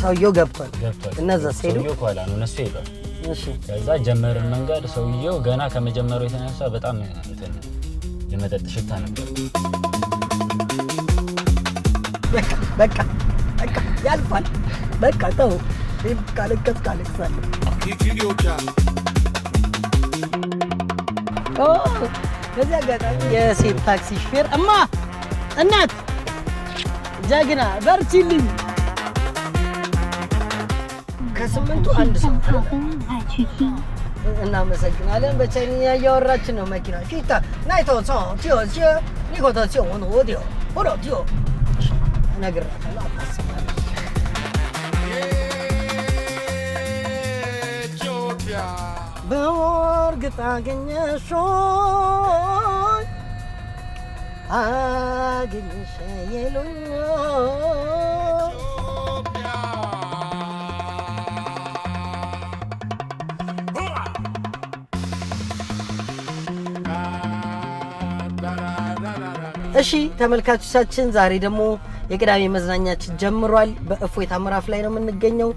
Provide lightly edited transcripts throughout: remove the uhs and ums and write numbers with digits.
ሰውየው ገብቷል እነዛ ሲሄዱ ሰውየው ኋላ ነው እነሱ ሄዷል እሺ ከዛ ጀመርን መንገድ ሰውየው ገና ከመጀመሩ የተነሳ በጣም እንትን የመጠጥ ሽታ ነበር በቃ ያልፋል በቃ ተው ካለከስ በዚህ አጋጣሚ የሴት ታክሲ ሹፌር እማ እናት ጀግና በርቺልኝ ከስምንቱ አንድ ሰው እናመሰግናለን በቻይንኛ እያወራችን ነው መኪና ፊታ ናይቶ ሰው ቲዮ ኒኮቶ ቲዮ ወዲዮ ወዲዮ ነግራታለሁ አታስባለሁ በወርግጥ አገኘሾኝ አገኘሽ የሉኝ እሺ ተመልካቾቻችን ዛሬ ደግሞ የቅዳሜ መዝናኛችን ጀምሯል በእፎይታ ምዕራፍ ላይ ነው የምንገኘው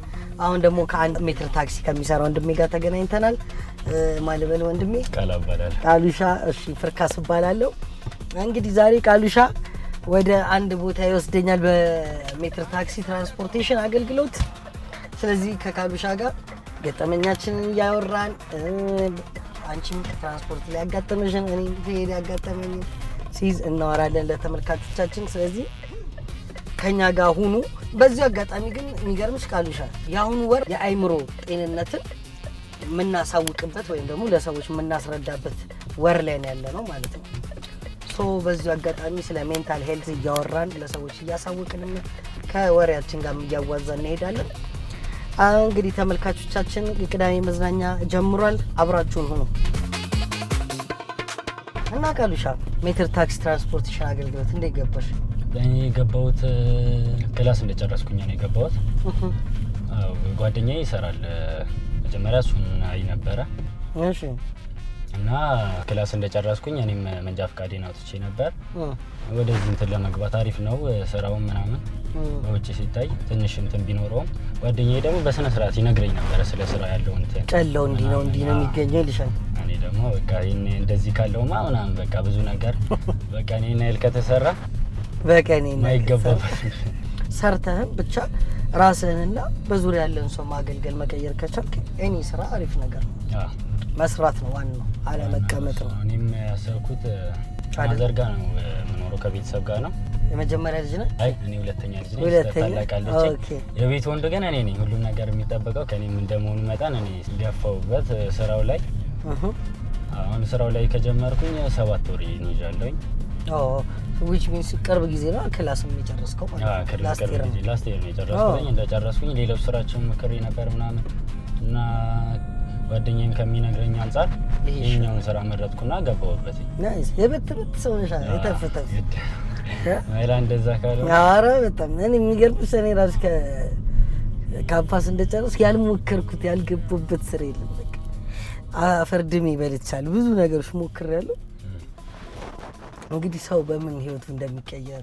አሁን ደግሞ ከአንድ ሜትር ታክሲ ከሚሰራ ወንድሜ ጋር ተገናኝተናል ማልበል ወንድሜ ቃሉሻ እሺ ፍርካስ እባላለሁ እንግዲህ ዛሬ ቃሉሻ ወደ አንድ ቦታ ይወስደኛል በሜትር ታክሲ ትራንስፖርቴሽን አገልግሎት ስለዚህ ከቃሉሻ ጋር ገጠመኛችንን ያወራን አንቺም ትራንስፖርት ላይ ያጋጠመሽን እኔ ትሄድ ያጋጠመኝ ሲዝ እናወራለን ለተመልካቾቻችን ስለዚህ ከኛ ጋር ሁኑ በዚህ አጋጣሚ ግን የሚገርምሽ ቃሉሻ ያሁኑ ወር የአይምሮ ጤንነትን የምናሳውቅበት ወይም ደግሞ ለሰዎች የምናስረዳበት ወር ላይ ያለነው ማለት ነው ሶ በዚህ አጋጣሚ ስለ ሜንታል ሄልዝ እያወራን ለሰዎች እያሳወቅን ከወሬያችን ጋር እያዋዛን እንሄዳለን እንግዲህ ተመልካቾቻችን የቅዳሜ መዝናኛ ጀምሯል አብራችሁን ሁኑ እና ቃሉሻ ሜትር ታክሲ ትራንስፖርቴሽን አገልግሎት እንዴት ገባሽ እኔ የገባሁት ክላስ እንደጨረስኩኝ ነው የገባሁት አው ጓደኛዬ ይሰራል መጀመሪያ እሱን አይ ነበረ እሺ እና ክላስ እንደጨረስኩኝ እኔም መንጃ ፈቃዴን አውጥቼ ነበር ወደዚህ እንትን ለመግባት አሪፍ ነው ስራው ምናምን በውጭ ሲታይ ትንሽ እንትን ቢኖረው ጓደኛዬ ደግሞ በስነ ስርዓት ይነግረኝ ነበር ስለ ስራ ያለው እንትን ጨለው እንዲ ነው የሚገኘው ይልሻል እኔ ደግሞ በቃ እንደዚህ ካለውማ ምናምን በቃ ብዙ ነገር በቃ እኔና ከተሰራ በቃ እኔ ማይገባበት ሰርተህም ብቻ ራስህንና በዙሪያ ያለን ሰው ማገልገል መቀየር ከቻልክ እኔ ስራ አሪፍ ነገር ነው መስራት ነው ዋናው አለመቀመጥ ነው እኔም ያሰብኩት አዘርጋ ነው የምኖረው ከቤተሰብ ጋር ነው የመጀመሪያ ልጅ ነህ አይ እኔ ሁለተኛ ልጅ ነኝ ታላቃለች የቤት ወንድ ግን እኔ ነኝ ሁሉም ነገር የሚጠበቀው ከኔም እንደመሆኑ መጣን እኔ ገፋውበት ስራው ላይ አሁን ስራው ላይ ከጀመርኩኝ 7 ወር ይኖጃለኝ which means ቅርብ ጊዜ ነው ክላስም የጨረስከው ማለት ላስት ኢየር ነው የጨረስኩኝ እንደጨረስኩኝ ሌሎች ስራችን ምክሬ ነበር ምናምን እና ጓደኛዬም ከሚነግረኝ አንፃር ይሄኛውን ስራ መረጥኩና ገባሁበት ናይስ የበትበት ሰው ነሽ የተፈተፈ አይላ እንደዛ ካለው አረ በጣም እኔ የሚገርምሽ እኔ ራስ ከካምፓስ እንደጨረስኩ ያልሞከርኩት ያልገባሁበት ስራ የለም በቃ አፈርድሜ በልቻለሁ ብዙ ነገሮች ሞክሬያለሁ እንግዲህ ሰው በምን ህይወቱ እንደሚቀየር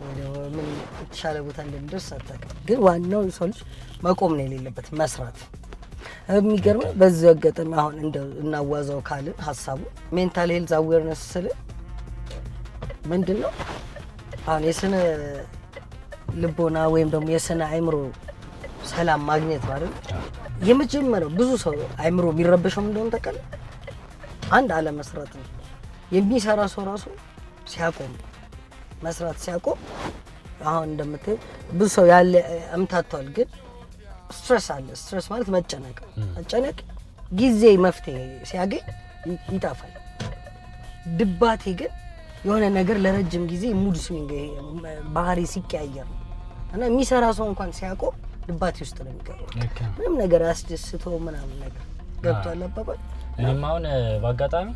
ወይ ምን የተሻለ ቦታ እንደሚደርስ አታውቅም ግን ዋናው ሰው ልጅ መቆም ነው የሌለበት መስራት የሚገርመው በዚህ አጋጣሚ አሁን እናዋዛው ካልን ሐሳቡ ሜንታል ሄልዝ አዌርነስ ስለ ምንድነው አሁን የስነ ልቦና ወይም ደግሞ የስነ አይምሮ ሰላም ማግኘት ማለት የመጀመሪያው ብዙ ሰው አይምሮ የሚረበሸው እንደሆነ ተቀል አንድ አለ መስራት ነው የሚሰራ ሰው ራሱ ሲያቆም መስራት ሲያቆም አሁን እንደምትል ብዙ ሰው ያለ አምታቷል ግን ስትረስ አለ ስትረስ ማለት መጨነቅ ጊዜ መፍትሄ ሲያገኝ ይጣፋል ድባቴ ግን የሆነ ነገር ለረጅም ጊዜ ሙድ ስዊንግ ባህሪ ሲቀያየር እና የሚሰራ ሰው እንኳን ሲያቆም ድባቴ ውስጥ ነው የሚገባው ምንም ነገር አስደስተው ምናምን ነገር ገብቷል አባባል እኔም አሁን በአጋጣሚ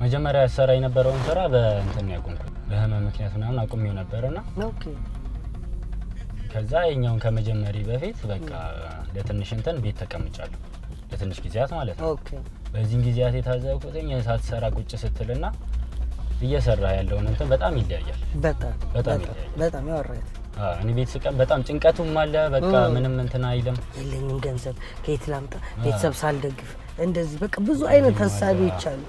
መጀመሪያ ሰራ የነበረውን ስራ በእንትን ያቆምኩት በህመም ምክንያት ምናምን አቁሜው ነበርና ኦኬ ከዛ የኛውን ከመጀመሪ በፊት በቃ ለትንሽ እንትን ቤት ተቀምጫለሁ ለትንሽ ጊዜያት ማለት ነው ኦኬ በዚህ ጊዜያት የታዘብኩትኝ ሳትሰራ ቁጭ ስትልና እየሰራ ያለው እንትን በጣም ይለያያል በጣም ያወራል እኔ ቤት ስቀም በጣም ጭንቀቱም አለ። በቃ ምንም እንትን አይልም። የለኝም ገንዘብ ከየት ላምጣ፣ ቤተሰብ ሳልደግፍ እንደዚህ በቃ ብዙ አይነት ሀሳቦች አሉ።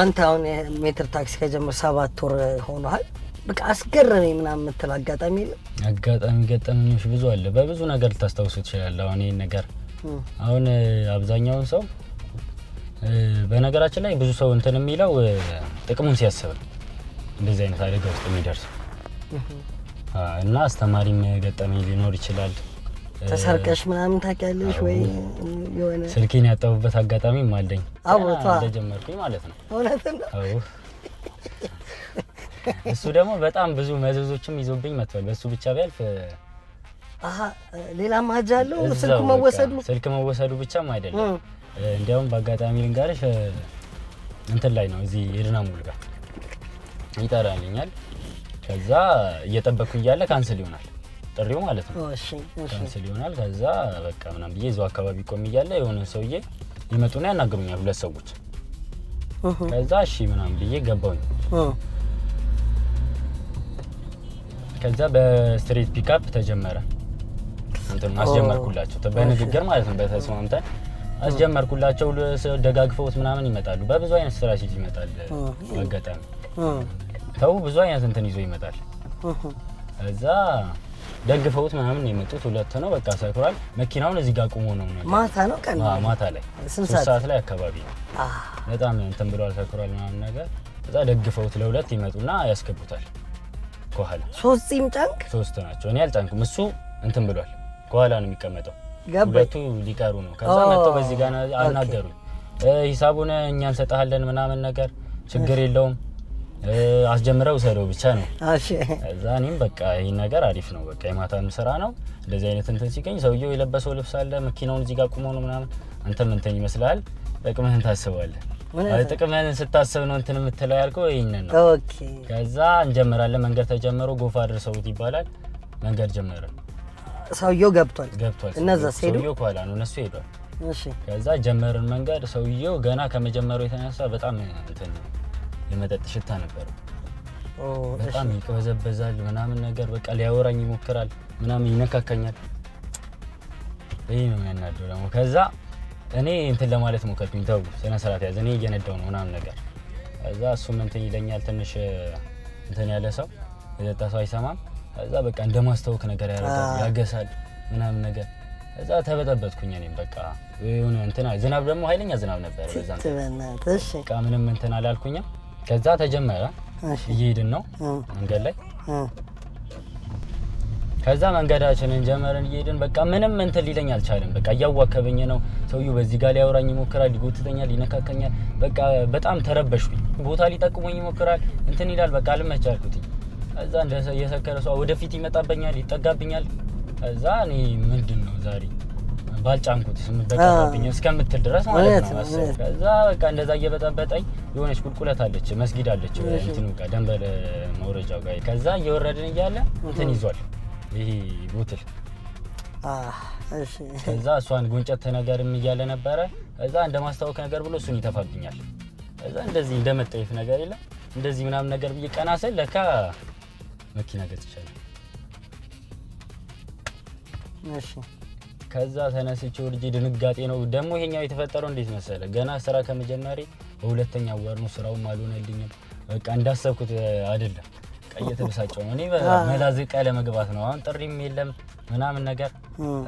አንተ አሁን ሜትር ታክሲ ከጀመር 7 ወር ሆኗል። በቃ አስገረመኝ ምናምን የምትል አጋጣሚ የለም? አጋጣሚ ገጠመኞች ብዙ አለ። በብዙ ነገር ልታስታውሱ ትችላለህ። አሁን ይሄን ነገር አሁን አብዛኛውን ሰው በነገራችን ላይ ብዙ ሰው እንትን የሚለው ጥቅሙን ሲያስብ ነው እንደዚህ አይነት አደጋ ውስጥ የሚደርሰው እና አስተማሪም ገጠመኝ ሊኖር ይችላል። ተሰርቀሽ ምናምን ታውቂያለሽ ወይ? የሆነ ስልኬን ያጣሁበት አጋጣሚም አለኝ። አውጣ እንደጀመርኩኝ ማለት ነው። እውነትም ነው። አዎ እሱ ደግሞ በጣም ብዙ መዘዞችም ይዞብኝ መጥቷል። በሱ ብቻ ቢያልፍ ሌላ ማጃ አለው። ስልክ መወሰዱ ብቻም አይደለም። እንዲያውም በአጋጣሚ ልንገርሽ እንትን ላይ ነው እዚህ የድና ሙሉ ጋር ይጠራልኛል። ከዛ እየጠበቅኩ እያለ ካንስል ይሆናል ጥሪው ማለት ነው። እሺ ካንስል ይሆናል። ከዛ በቃ ምናምን ብዬ እዛው አካባቢ ቆም እያለ የሆነ ሰውዬ ይመጡና ያናግሩኛል፣ 2 ሰዎች። ከዛ እሺ ምናምን ብዬ ገባሁኝ። ከዛ በስትሬት ፒካፕ ተጀመረ። እንትን አስጀመርኩላቸው በንግግር ማለት ነው። በተስማምተን አስጀመርኩላቸው። ደጋግፈውት ምናምን ይመጣሉ። በብዙ አይነት ስትራቴጂ ይመጣል። አጋጣሚ ተው ብዙ አይነት እንትን ይዞ ይመጣል። እዛ ደግፈውት ምናምን የመጡት 2 ነው። በቃ ሰክሯል። መኪናውን እዚህ ጋር ቆሞ ነው። ማታ ነው ቀን? ማታ ላይ 3 ሰዓት ላይ አካባቢ ነው። በጣም እንትን ብሏል፣ ሰክሯል ምናምን ነገር። እዛ ደግፈውት ለ2 ይመጡና ያስገቡታል ከኋላ። 3 ጺም ጫንክ? 3 ናቸው። እኔ አልጫንኩም። እሱ እንትን ብሏል፣ ከኋላ ነው የሚቀመጠው። 2ቱ ሊቀሩ ነው። ከዛ መጥተው በዚህ ጋር አናገሩኝ። ሂሳቡን እኛ እንሰጣለን ምናምን ነገር፣ ችግር የለውም አስጀምረው ሰደው ብቻ ነው። እሺ እዛ እኔም በቃ ይሄ ነገር አሪፍ ነው፣ በቃ የማታም ስራ ነው። እንደዚህ አይነት እንትን ሲገኝ ሰውየው የለበሰው ልብስ አለ፣ መኪናውን እዚህ ጋር ቆሞ ነው ምናምን። አንተም እንትን ይመስላል፣ ጥቅምህን ታስባለህ። ጥቅምህን ስታስብ ነው እንትን የምትለው ያልከው ይሄንን ነው። ኦኬ ከዛ እንጀምራለን። መንገድ ተጀመሮ ጎፋ አድርሰውት ይባላል። መንገድ ጀመረ። ሰውየው ገብቷል። እነዛ ሄዱ። ሰውየው ከኋላ ነው፣ እነሱ ሄዷል። እሺ ከዛ ጀመርን መንገድ። ሰውየው ገና ከመጀመሩ የተነሳ በጣም እንትን የመጠጥ ሽታ ነበር። በጣም ይቀበዘበዛል ምናምን ነገር። በቃ ሊያወራኝ ይሞክራል ምናምን፣ ይነካካኛል። ይሄ ነው የሚያናደው ደግሞ። ከዛ እኔ እንትን ለማለት ሞከርኩኝ፣ ተው ስነ ስርዓት ያዝ፣ እኔ እየነዳው ነው ምናምን ነገር። ከዛ እሱም እንትን ይለኛል፣ ትንሽ እንትን ያለ ሰው የጠጣ ሰው አይሰማም። ከዛ በቃ እንደማስታወክ ነገር ያደርጋል፣ ያገሳል ምናምን ነገር። ከዛ ተበጠበጥኩኝ እኔም በቃ የሆነ እንትን። ዝናብ ደግሞ ኃይለኛ ዝናብ ነበር በዛ። በቃ ምንም እንትን አላልኩኝም። ከዛ ተጀመረ። እየሄድን ነው መንገድ ላይ። ከዛ መንገዳችንን ጀመርን እየሄድን። በቃ ምንም እንትን ሊለኝ አልቻለም። በቃ እያዋከበኝ ነው ሰውዬው። በዚህ ጋር ሊያወራኝ ይሞክራል፣ ይጎትተኛል፣ ይነካከኛል። በቃ በጣም ተረበሽኩኝ። ቦታ ሊጠቁመኝ ይሞክራል፣ እንትን ይላል። በቃ አልመች አልኩትኝ። ከዛ እንደ የሰከረ ሰው ወደፊት ይመጣብኛል፣ ይጠጋብኛል። ከዛ እኔ ምንድን ነው ዛሬ ባልጫንኩት በቃብኝ እስከምትል ድረስ ማለት ነው። ከዛ በቃ እንደዛ እየበጠበጠኝ የሆነች ቁልቁለት አለች፣ መስጊድ አለች እንትኑ ጋር ደንበል መውረጃው ጋር። ከዛ እየወረድን እያለ እንትን ይዟል ይሄ ቦትል። እሺ ከዛ እሷን ጉንጨት ነገርም እያለ ነበረ። ከዛ እንደማስታወክ ነገር ብሎ እሱን ይተፋብኛል። ከዛ እንደዚህ እንደመጠየፍ ነገር የለም እንደዚህ ምናምን ነገር ብዬ ቀና ስል ለካ መኪና ገጭቻለሁ። እሺ ከዛ ተነስቼ ወርጄ ድንጋጤ ነው ደግሞ። ይሄኛው የተፈጠረው እንዴት መሰለ? ገና ስራ ከመጀመሪያ በሁለተኛው ወር ነው። ስራውም አልሆነልኝም። በቃ እንዳሰብኩት አይደለም። ቀየተ ተበሳጨው ነው። እኔ መላዝቃ ለመግባት ነው። አሁን ጥሪም የለም ምናምን ነገር።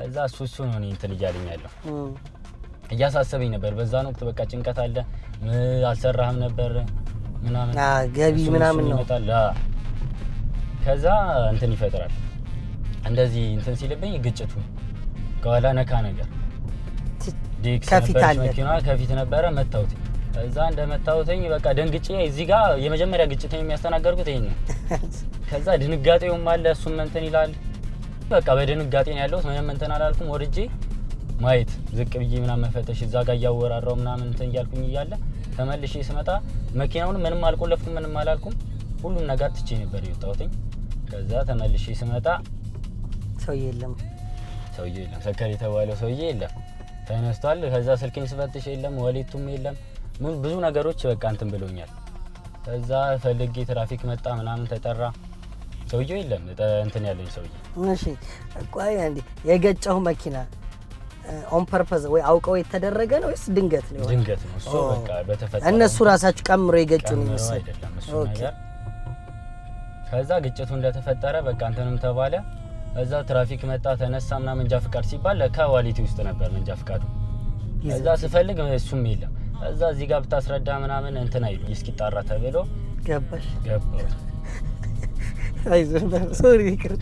ከዛ እሱ ነው እኔ እንትን እያለኛለሁ፣ እያሳሰበኝ ነበር በዛን ወቅት። በቃ ጭንቀት አለ፣ አልሰራህም ነበር ምናምን፣ ገቢ ምናምን ነው። ከዛ እንትን ይፈጥራል እንደዚህ እንትን ሲልብኝ ግጭቱ ከኋላ ነካ ነገር ዲክስ ነበር፣ መኪና ከፊት ነበረ። መታውት። እዛ እንደመታውተኝ በቃ ደንግጬ እዚህ ጋር የመጀመሪያ ግጭት የሚያስተናገርኩት ይሄን ነው። ከዛ ድንጋጤውም አለ፣ እሱም እንትን ይላል። በቃ በድንጋጤ ነው ያለሁት። ምንም እንትን አላልኩም። ወርጄ ማየት ዝቅ ብዬ ምናምን መፈተሽ፣ እዛ ጋር እያወራራው ምናምን እንትን እያልኩኝ እያለ ተመልሼ ስመጣ መኪናውን ምንም አልቆለፍኩም፣ ምንም አላልኩም። ሁሉም ነገር ትቼ ነበር የወጣሁትኝ። ከዛ ተመልሼ ስመጣ ሰውዬ የለም። ሰከር የተባለው ሰውዬ የለም፣ ተነስቷል። ከዛ ስልኬን ስፈትሽ የለም፣ ወሌቱም የለም። ብዙ ነገሮች በቃ እንትን ብሎኛል። ከዛ ፈልጌ ትራፊክ መጣ ምናምን ተጠራ። ሰውዬው የለም እንትን ያለኝ ሰውዬ። እሺ ቆይ አንዴ የገጨው መኪና ኦን ፐርፐዝ ወይ አውቀው የተደረገ ነው ወይስ ድንገት ነው? ድንገት ነው እሱ በቃ በተፈጠረ እነሱ ራሳቸው ቀምሮ የገጩን ይመስል አይደለም እሱ ነገር። ከዛ ግጭቱ እንደተፈጠረ በቃ እንትንም ተባለ። እዛ ትራፊክ መጣ ተነሳ ምናምን መንጃ ፍቃድ ሲባል ከዋሊቲ ውስጥ ነበር መንጃ ፍቃዱ። እዛ ስፈልግ እሱም የለም። እዛ እዚህ ጋር ብታስረዳ ምናምን እንትን አይሉ እስኪጣራ ተብሎ ገባሽ? ገባው። አይዞህ ሶሪ ይቅር።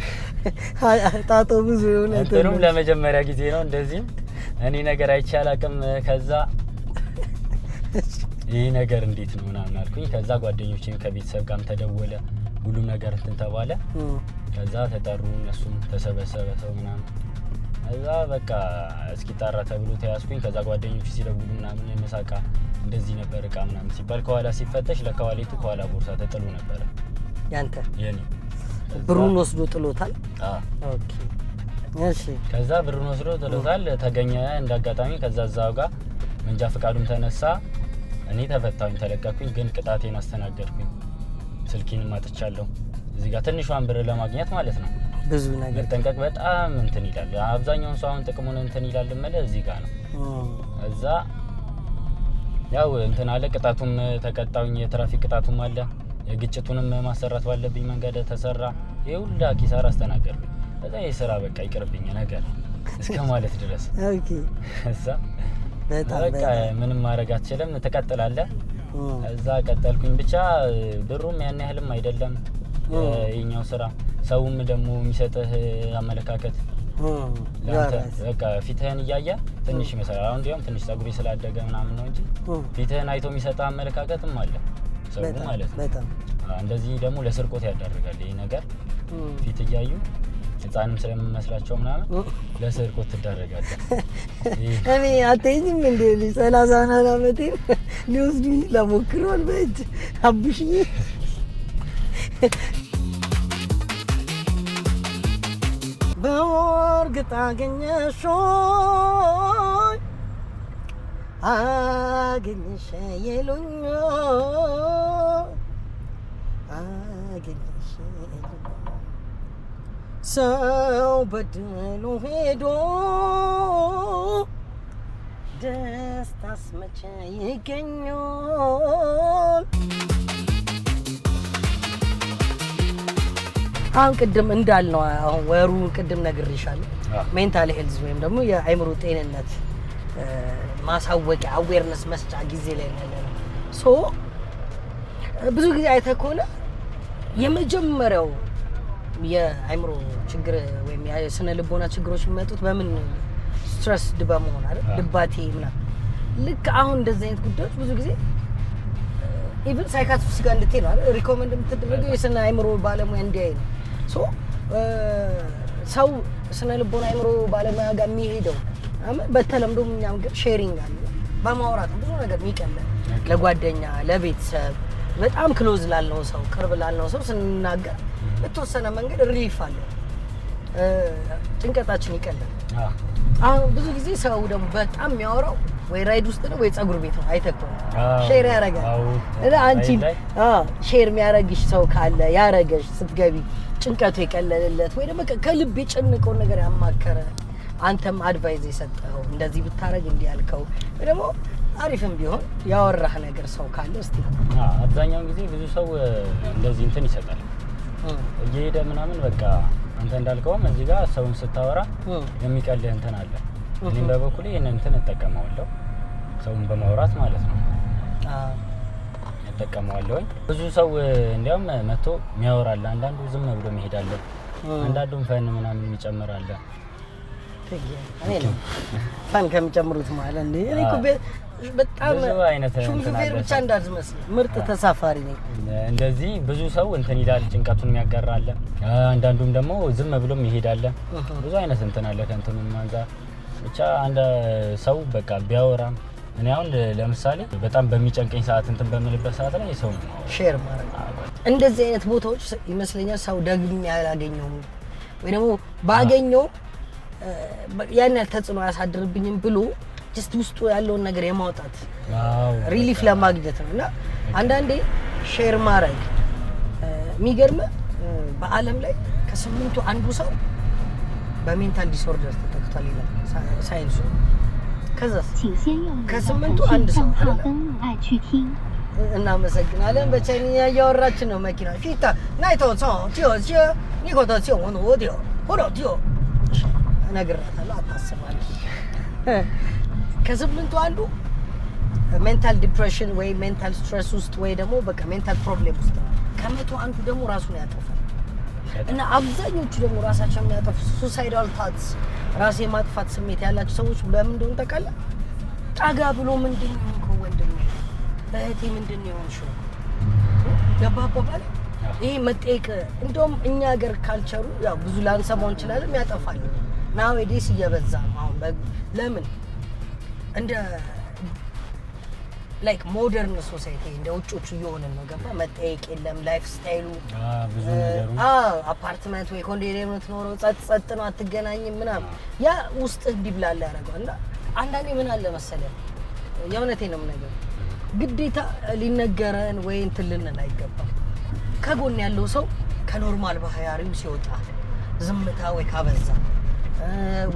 ታቶ ብዙ የሆነ እንትኑም ለመጀመሪያ ጊዜ ነው እንደዚህ እኔ ነገር አይቻል አቅም። ከዛ ይሄ ነገር እንዴት ነው ምናምን አልኩኝ። ከዛ ጓደኞቼም ከቤተሰብ ጋርም ተደወለ፣ ሁሉም ነገር እንትን ተባለ። ከዛ ተጠሩ፣ እነሱም ተሰበሰበ ሰው ምናምን። ከዛ በቃ እስኪጣራ ተብሎ ተያዝኩኝ። ከዛ ጓደኞቼ ሲደውሉ ምናምን መሳቃ እንደዚህ ነበር እቃ ምናምን ሲባል ከኋላ ሲፈተሽ ለከዋሌቱ ከኋላ ቦርሳ ተጥሎ ነበር። ያንተ የኔ ብሩን ወስዶ ጥሎታል። ኦኬ እሺ። ከዛ ብሩን ወስዶ ጥሎታል ተገኘ እንዳጋጣሚ። ከዛ እዛው ጋር መንጃ ፍቃዱም ተነሳ። እኔ ተፈታሁኝ፣ ተለቀኩኝ። ግን ቅጣቴን አስተናገድኩኝ። ስልኬንም አጥቻለሁ። እዚህ ጋር ትንሿን ብር ለማግኘት ማለት ነው። ብዙ ነገር መጠንቀቅ በጣም እንትን ይላል። አብዛኛውን ሰው አሁን ጥቅሙን እንትን ይላል ማለት እዚህ ጋር ነው። እዛ ያው እንትን አለ። ቅጣቱም ተቀጣውኝ፣ የትራፊክ ቅጣቱም አለ። የግጭቱንም ማሰራት ባለብኝ መንገድ ተሰራ። ይሁላ ኪሳራ አስተናገድኩኝ። እዛ የሥራ በቃ ይቅርብኝ ነገር እስከ ማለት ድረስ። ኦኬ እዛ በቃ ምንም ማድረግ አትችልም፣ ትቀጥላለህ። እዛ ቀጠልኩኝ። ብቻ ብሩም ያን ያህልም አይደለም የኛው ስራ። ሰውም ደግሞ የሚሰጥህ አመለካከት በቃ ፊትህን እያየ ትንሽ ይመስላል። አሁን እንዲያውም ትንሽ ጸጉሬ ስላደገ ምናምን ነው እንጂ ፊትህን አይቶ የሚሰጥህ አመለካከትም አለ ሰው ማለት ነው። እንደዚህ ደግሞ ለስርቆት ያዳርጋል ይሄ ነገር። ፊት እያዩ ህፃንም ስለምመስላቸው ምናምን ለስርቆት ትዳረጋለህ። እኔ አትይኝም እንዴ 30 ዓመቴ ሊወስዱኝ ለሞክሯል በእጅ አብሽኝ። በወርግጥ አገኘሽ የሉኛል አገኘሽ ሰው በድሎ ሄዶ ደስታስ መቼ ይገኛል? አሁን ቅድም እንዳልነው አሁን ወሩ ቅድም ነግሬሻለሁ። ሜንታል ሄልዝ ወይም ደግሞ የአእምሮ ጤንነት ማሳወቂያ አዌርነስ መስጫ ጊዜ ላይ ነው። ሶ ብዙ ጊዜ አይተህ ከሆነ የመጀመሪያው የአእምሮ ችግር ወይም የስነ ልቦና ችግሮች የሚመጡት በምን ስትረስ በመሆን አይደል? ድባቴ ምናምን። ልክ አሁን እንደዚህ አይነት ጉዳዮች ብዙ ጊዜ ኢቭን ሳይካትሪስት ጋር እንድትሄድ ነው አይደል ሪኮመንድ የምትደረገው የስነ አእምሮ ባለሙያ እንዲያይ ነው። ሶ ሰው ስነ ልቦና አእምሮ ባለሙያ ጋር የሚሄደው በተለምዶ እኛም ግን ሼሪንግ አለ በማውራት ብዙ ነገር የሚቀለን ለጓደኛ ለቤተሰብ በጣም ክሎዝ ላልነው ሰው ቅርብ ላልነው ሰው ስንናገር በተወሰነ መንገድ ሪሊፍ አለ፣ ጭንቀታችን ይቀላል። አሁን ብዙ ጊዜ ሰው ደግሞ በጣም የሚያወራው ወይ ራይድ ውስጥ ነው ወይ ጸጉር ቤት ነው። አይተከው ሼር ያረጋል እና አንቺ ሼር የሚያረግሽ ሰው ካለ ያረገሽ ስትገቢ ጭንቀቱ የቀለለለት ወይ ደግሞ ከልብ የጨነቀው ነገር ያማከረ አንተም አድቫይዝ የሰጠው እንደዚህ ብታረግ እንዲያልከው ወይ ደግሞ አሪፍም ቢሆን ያወራህ ነገር ሰው ካለ እስቲ አብዛኛውን ጊዜ ብዙ ሰው እንደዚህ እንትን ይሰጣል እየሄደ ምናምን በቃ አንተ እንዳልከውም እዚህ ጋር ሰውን ስታወራ የሚቀልህ እንትን አለ። እኔም በበኩሌ ይሄንን እንትን እጠቀመዋለሁ ሰውን በማውራት ማለት ነው። እጠቀመዋለሁ። ብዙ ሰው እንዲያውም መጥቶ የሚያወራል፣ አንዳንዱ ዝም ብሎ መሄዳል፣ አንዳንዱም ፈን ምናምን ይጨምራል። እኔ ነው ፈን ከሚጨምሩት ማለት እንዴ እኔ እኮ በጣም ሹፌር ብቻ እንዳትመስል ምርጥ ተሳፋሪ ነኝ። እንደዚህ ብዙ ሰው እንትን ይላል፣ ጭንቀቱን የሚያጋራል። አንዳንዱም ደግሞ ዝም ብሎም ይሄዳል። ብዙ አይነት እንትን አለ ከእንትኑም አንፃር ብቻ አንድ ሰው በቃ ቢያወራም እኔ አሁን ለምሳሌ በጣም በሚጨንቀኝ ሰዓት እንትን በምልበት ሰዓት ላይ ሰው ሼር ማድረግ እንደዚህ አይነት ቦታዎች ይመስለኛል ሰው ደግሜ ያላገኘውም ወይ ደግሞ ባገኘው ያን ያህል ተጽዕኖ አያሳድርብኝም ብሎ ጀስት ውስጡ ያለውን ነገር የማውጣት ሪሊፍ ለማግኘት ነው። እና አንዳንዴ ሼር ማድረግ የሚገርም በአለም ላይ ከ8ቱ አንዱ ሰው በሜንታል ዲስኦርደር ተጠቅቷል ይላል ሳይንሱ። ከዛስ ከ8ቱ አንድ ሰው እናመሰግናለን። በቻይንኛ እያወራችን ነው መኪና ፊታ ናይቶ ጾ ጂኦ ጂኦ ኒኮቶ ጂኦ ወኖ ወዲዮ ሆሮ ጂኦ እነግራታለሁ አታስባለሁ። ከ8ቱ አንዱ ሜንታል ዲፕሬሽን ወይ ሜንታል ስትሬስ ውስጥ ወይ ደግሞ በቃ ሜንታል ፕሮብሌም ውስጥ ነው። ከ100 አንዱ ደግሞ ራሱን ያጠፋል። እና አብዛኞቹ ደግሞ ራሳቸውን የሚያጠፉ ሱሳይዳል ታትስ ራስ የማጥፋት ስሜት ያላቸው ሰዎች በምን እንደሆነ ታውቃለህ? ጠጋ ብሎ ምንድን ነው እኮ ወንድሜ እህቴ ምንድን ነው የሆንሽው? ገባህ አባባል? ይሄ መጠየቅ እንደውም እኛ ሀገር ካልቸሩ ያው ብዙ ላንሰማው እንችላለን ያጠፋል። ናው ኤዲስ እየበዛ ነው አሁን ለምን እንደ ላይክ ሞደርን ሶሳይቲ እንደ ውጮቹ እየሆንን ነው። ገባ መጠየቅ የለም ላይፍ ስታይሉ ብዙ ነገሩ አፓርትመንት ወይ ኮንዶሚኒየም ነው ጸጥ ነው አትገናኝም ምናምን ያ ውስጥ እንዲብላላ ያደርገዋል። እና አንዳንዴ ምን አለ መሰለህ የእውነቴን ነው ነገር ግዴታ ሊነገረን ወይ እንትን ልንል አይገባም። ከጎን ያለው ሰው ከኖርማል ባህሪው ሲወጣ ዝምታ ወይ ካበዛ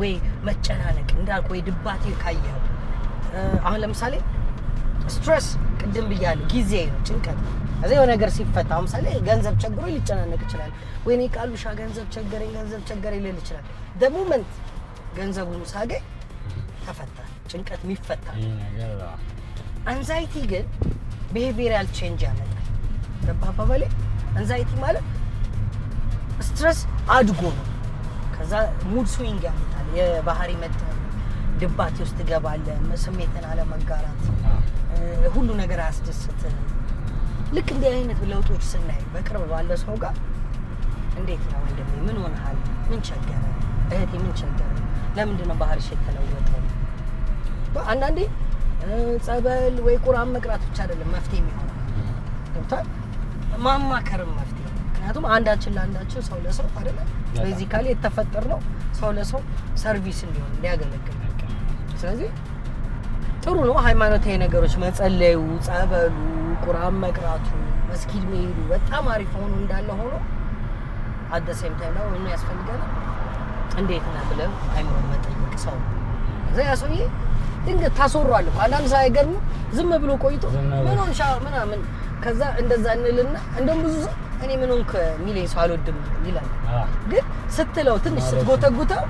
ወይ መጨናነቅ እንዳልኩ ወይ ድባቴ ካየው አሁን ለምሳሌ ስትሬስ ቅድም ብያለሁ ጊዜ ነው ጭንቀት እዚህ የሆነ ነገር ሲፈታ ለምሳሌ ገንዘብ ቸግሮ ሊጨናነቅ ይችላል። ወይኔ ቃሉሻ ገንዘብ ቸገረኝ ሊል ይችላል። ሞመንት ገንዘቡን ሳገኝ ተፈታ ጭንቀት የሚፈታ አንዛይቲ ግን ቢሄቪየራል ቼንጅ ያመጣል። ለባባባሌ አንዛይቲ ማለት ስትሬስ አድጎ ነው። ከዛ ሙድ ስዊንግ ያመጣል። የባህሪ ድባቴ ውስጥ ትገባለህ። ስሜትን አለመጋራት ሁሉ ነገር አያስደስትም። ልክ እንዲህ አይነት ለውጦች ስናይ በቅርብ ባለ ሰው ጋር እንዴት ነው ወንድሜ ምን ሆነሃል? ምን ቸገረ? እህቴ ምን ቸገረ? ለምንድን ነው ባህሪሽ የተለወጠው? አንዳንዴ ጸበል ወይ ቁርአን መቅራት ብቻ አይደለም መፍትሄ የሚሆነው ገብቶሃል? ማማከርም መፍትሄ። ምክንያቱም አንዳችን ለአንዳችን ሰው ለሰው አይደለ ቤዚካሊ የተፈጠርነው ሰው ለሰው ሰርቪስ እንዲሆን ሊያገለግል። ስለዚህ ጥሩ ነው ሃይማኖታዊ ነገሮች መጸለዩ፣ ጸበሉ፣ ቁርአን መቅራቱ፣ መስጊድ መሄዱ በጣም አሪፍ ሆኖ እንዳለ ሆኖ አት ዘ ሴም ታይም ነው ምን ያስፈልጋል እንዴት ነው ብለን አይምሮ መጠየቅ ሰው እዛ ሰውዬ ድንገት ታስወሯል እኮ አንዳንድ ሰው አይገርም ዝም ብሎ ቆይቶ ምን ሆንሻ ምናምን ከዛ እንደዛ እንልና እንደውም ብዙ ሰው እኔ ምን ሆንክ የሚለኝ ሰው አልወድም ይላል። ግን ስትለው ትንሽ ስትጎተጉተው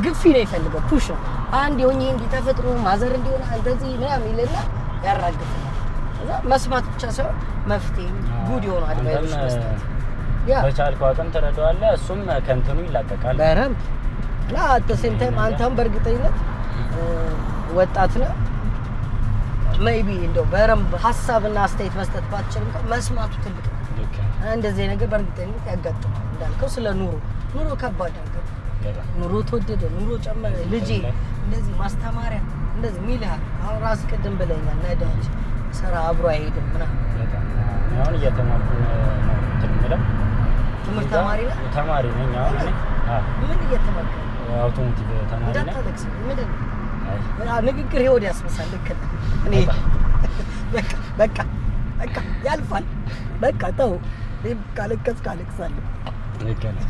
ግፊ ነው ይፈልገው ፑሽ ነው አንድ የሆነ እንዲ ተፈጥሮ ማዘር እንዲሆነ እንደዚህ ምናምን ይልና ያራግፋል። እዛ መስማት ብቻ ሳይሆን መፍትሄ ጉድ የሆነ አድቫይስ መስጠት ያ በቻልከው አቅም ትረዳዋለህ። እሱም ከእንትኑ ይላቀቃል በረም እና አት ዘ ሴም ታይም አንተም በእርግጠኝነት ወጣት ነህ ሜይቢ እንደው በረምብ ሀሳብና አስተያየት መስጠት ባትችል እንኳን መስማቱ ትልቅ ነው። እንደዚህ ነገር በእርግጠኝነት ያጋጥማል። እንዳልከው ስለ ኑሮ ከባድ ነገር ኑሮ ተወደደ፣ ኑሮ ጨመረ፣ ልጄ እንደዚህ ማስተማሪያ እንደዚህ ሚልሃል። አሁን ራስ ቅድም ብለኛል ነዳጅ ስራ አብሮ አይሄድም ምናምን። አሁን እየተማርኩ ነው የምለው ትምህርት ተማሪ ነኝ። አሁን ምን እየተማርክ ነው? አውቶሞቲቭ ተማሪ ነኝ። እንዳታለቅስ ምንድን ነው ንግግር ይወድ ያስመሳል። ልክ ነህ። እኔ በቃ ያልፋል። በቃ ተው ካለቅሳለሁ። ልክ ነህ።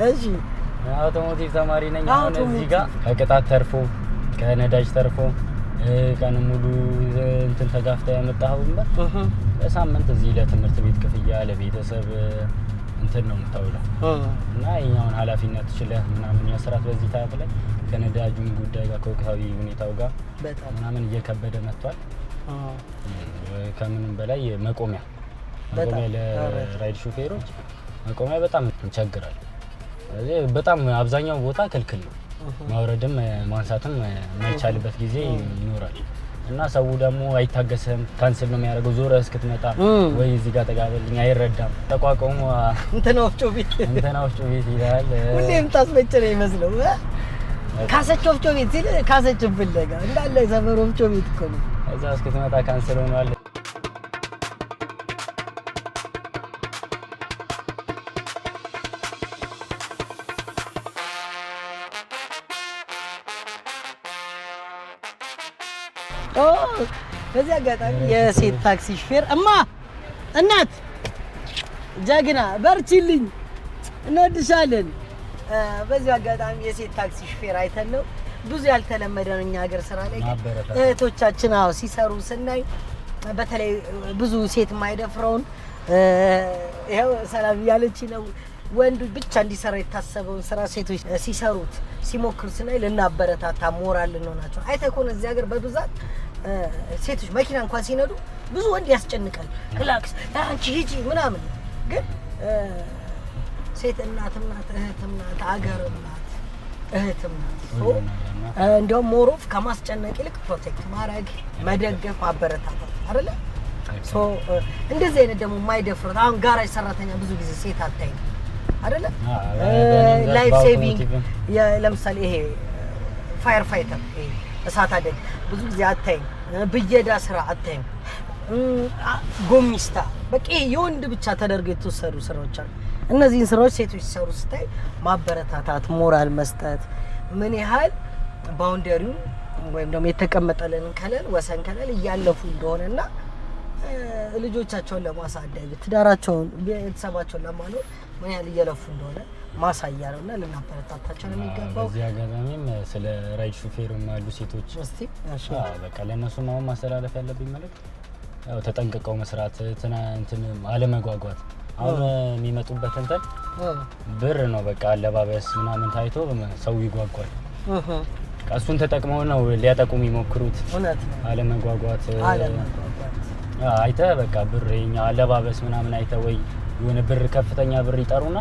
እሺ አውቶሞቲቭ ተማሪ ነኝ። አሁን እዚህ ጋር ከቅጣት ተርፎ ከነዳጅ ተርፎ ቀን ሙሉ እንትን ተጋፍታ ያመጣኸውበት በሳምንት እዚህ ለትምህርት ቤት ክፍያ ለቤተሰብ እንትን ነው የምታውለው እና የኛውን ኃላፊነት ችለህ ምናምን ያስራት በዚህ ታይም ላይ ከነዳጁም ጉዳይ ጋር ከወቅታዊ ሁኔታው ጋር ምናምን እየከበደ መጥቷል። ከምንም በላይ መቆሚያ ለራይድ ሹፌሮች መቆሚያ በጣም ይቸግራል። ስለዚህ በጣም አብዛኛው ቦታ ክልክል ነው። ማውረድም ማንሳትም የማይቻልበት ጊዜ ይኖራል እና ሰው ደግሞ አይታገስም። ካንስል ነው የሚያደርገው። ዞረ እስክትመጣ ወይ እዚህ ጋር ተጋበልኝ አይረዳም። ተቋቋሙ እንትና ወፍጮ ቤት ይላል። ሁሌም ታስመጭ ነው ይመስለው። ካሰች ወፍጮ ቤት ሲል ካሰች ፍለጋ እንዳለ ሰፈር ወፍጮ ቤት እኮ ነው። እዛ እስክትመጣ ካንስል ሆኗል። በዚህ አጋጣሚ የሴት ታክሲ ሹፌር እናት ጀግና በርቺልኝ እንወድሻለን። በዚህ አጋጣሚ የሴት ታክሲ ሹፌር አይተን ነው ብዙ ያልተለመደ ነው እኛ ሀገር ስራ ላይ እህቶቻችን ሲሰሩ ስናይ በተለይ ብዙ ሴት የማይደፍረውን ይኸው ሰላም እያለች ነው ወንዱ ብቻ እንዲሰራ የታሰበውን ስራ ሴቶች ሲሰሩት ሲሞክሩ ስናይ ልናበረታታ ሞራል ልንሆናቸው። አይተህ ከሆነ እዚህ ሀገር በብዛት ሴቶች መኪና እንኳን ሲነዱ ብዙ ወንድ ያስጨንቃል። ክላክስ አንቺ ሂጂ ምናምን፣ ግን ሴት እናትም ናት፣ እህትም ናት፣ አገርም ናት፣ እህትም ናት። እንዲያውም ሞሮፍ ከማስጨነቅ ይልቅ ፕሮቴክት ማድረግ፣ መደገፍ፣ ማበረታታት አይደለ? እንደዚህ አይነት ደግሞ የማይደፍሩት አሁን ጋራጅ ሰራተኛ ብዙ ጊዜ ሴት አታይም አይደለ? ላይፍ ሴቪንግ ለምሳሌ ይሄ ፋየር ፋይተር እሳት አደጋ ብዙ ጊዜ አታይም። ብየዳ ስራ አታይም። ጎሚስታ በቃ የወንድ ብቻ ተደርገው የተወሰዱ ስራዎች አሉ። እነዚህን ስራዎች ሴቶች ሲሰሩ ስታይ ማበረታታት፣ ሞራል መስጠት ምን ያህል ባውንደሪውን ወይም ደግሞ የተቀመጠልንን ከለል ወሰን ከለል እያለፉ እንደሆነና ልጆቻቸውን ለማሳደግ ትዳራቸውን ቤተሰባቸውን ለማኖር ምን ያህል እየለፉ እንደሆነ ማሳያ ነውና ልናበረታታቸው ነው የሚገባው። በዚህ አጋጣሚም ስለ ራይድ ሹፌሩም ያሉ ሴቶች በቃ ለእነሱም አሁን ማስተላለፍ ያለብኝ መልዕክት ያው ተጠንቅቀው መስራት፣ እንትን አለመጓጓት። አሁን የሚመጡበት እንትን ብር ነው በቃ አለባበስ ምናምን ታይቶ ሰው ይጓጓል። እሱን ተጠቅመው ነው ሊያጠቁ የሚሞክሩት። አለመጓጓት አይተህ በቃ ብር የኛ አለባበስ ምናምን አይተህ ወይ የሆነ ብር ከፍተኛ ብር ይጠሩና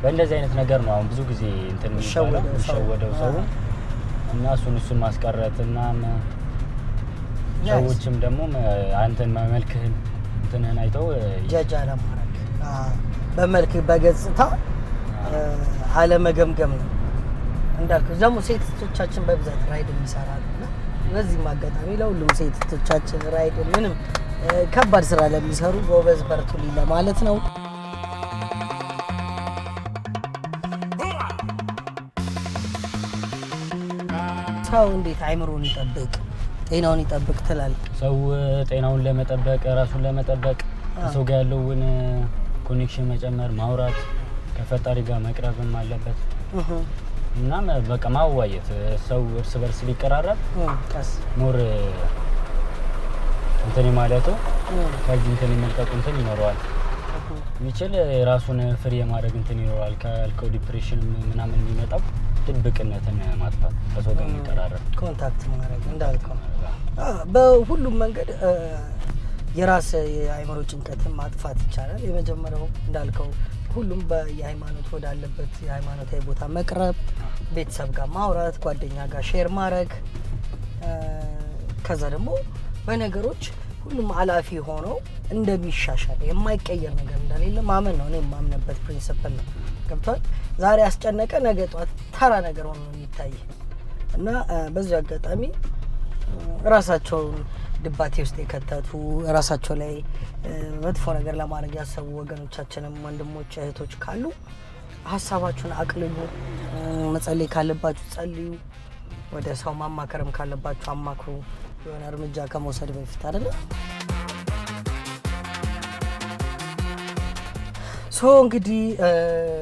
በእንደዚህ አይነት ነገር ነው አሁን ብዙ ጊዜ እንትን የሚሸወደው ሰው እና እሱን ማስቀረት እና ሰዎችም ደግሞ አንተን መልክህን እንትንህን አይተው ጃጃ ለማድረግ በመልክ በገጽታ አለመገምገም ነው። እንዳልኩት ደግሞ ሴቶቻችን በብዛት ራይድ የሚሰራሉና በዚህም አጋጣሚ ለሁሉም ሴቶቻችን ራይድ ምንም ከባድ ስራ ለሚሰሩ ጎበዝ በርቱልኝ ለማለት ነው። ሰው እንዴት አይምሮን ይጠብቅ ጤናውን ይጠብቅ ትላለህ? ሰው ጤናውን ለመጠበቅ ራሱን ለመጠበቅ ከሰው ጋር ያለውን ኮኔክሽን መጨመር፣ ማውራት፣ ከፈጣሪ ጋር መቅረብም አለበት እና በቃ ማዋየት ሰው እርስ በርስ ሊቀራረብ ሞር እንትን ማለቱ ከዚህ እንትን የሚልቀቁ እንትን ይኖረዋል የሚችል የራሱን ፍሪ የማድረግ እንትን ይኖረዋል። ከአልኮል ዲፕሬሽን ምናምን የሚመጣው ድብቅነትን ማጥፋት፣ ከሰው ጋር መቀራረብ፣ ኮንታክት ማድረግ እንዳልከው በሁሉም መንገድ የራስ የአይምሮ ጭንቀትን ማጥፋት ይቻላል። የመጀመሪያው እንዳልከው ሁሉም በየሃይማኖት ወዳለበት የሃይማኖታዊ ቦታ መቅረብ፣ ቤተሰብ ጋር ማውራት፣ ጓደኛ ጋር ሼር ማድረግ፣ ከዛ ደግሞ በነገሮች ሁሉም አላፊ ሆኖ እንደሚሻሻል የማይቀየር ነገር እንደሌለ ማመን ነው። እኔ የማምንበት ፕሪንሲፕል ነው። ገብቷል? ዛሬ ያስጨነቀ ነገ ጧት ተራ ነገር ሆኖ የሚታይ እና በዚህ አጋጣሚ ራሳቸውን ድባቴ ውስጥ የከተቱ ራሳቸው ላይ መጥፎ ነገር ለማድረግ ያሰቡ ወገኖቻችንም ወንድሞች እህቶች ካሉ ሀሳባችሁን አቅልሉ። መጸለይ ካለባችሁ ጸልዩ። ወደ ሰው ማማከርም ካለባችሁ አማክሩ፣ የሆነ እርምጃ ከመውሰድ በፊት አይደለ? እንግዲህ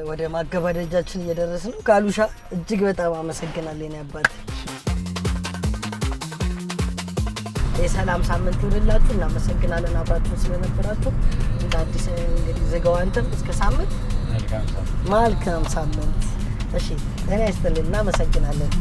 ወደ ማገባደጃችን እየደረስን ነው። ካሉሻ እጅግ በጣም አመሰግናለሁ የኔ አባት። የሰላም ሳምንት ይሁንላችሁ። እናመሰግናለን አብራችሁን ስለነበራችሁ። እንደ አዲስ እንግዲህ ዝጋው አንተም እስከ ሳምንት መልካም ሳምንት። እሺ፣ ጤና ይስጥልን። እናመሰግናለን።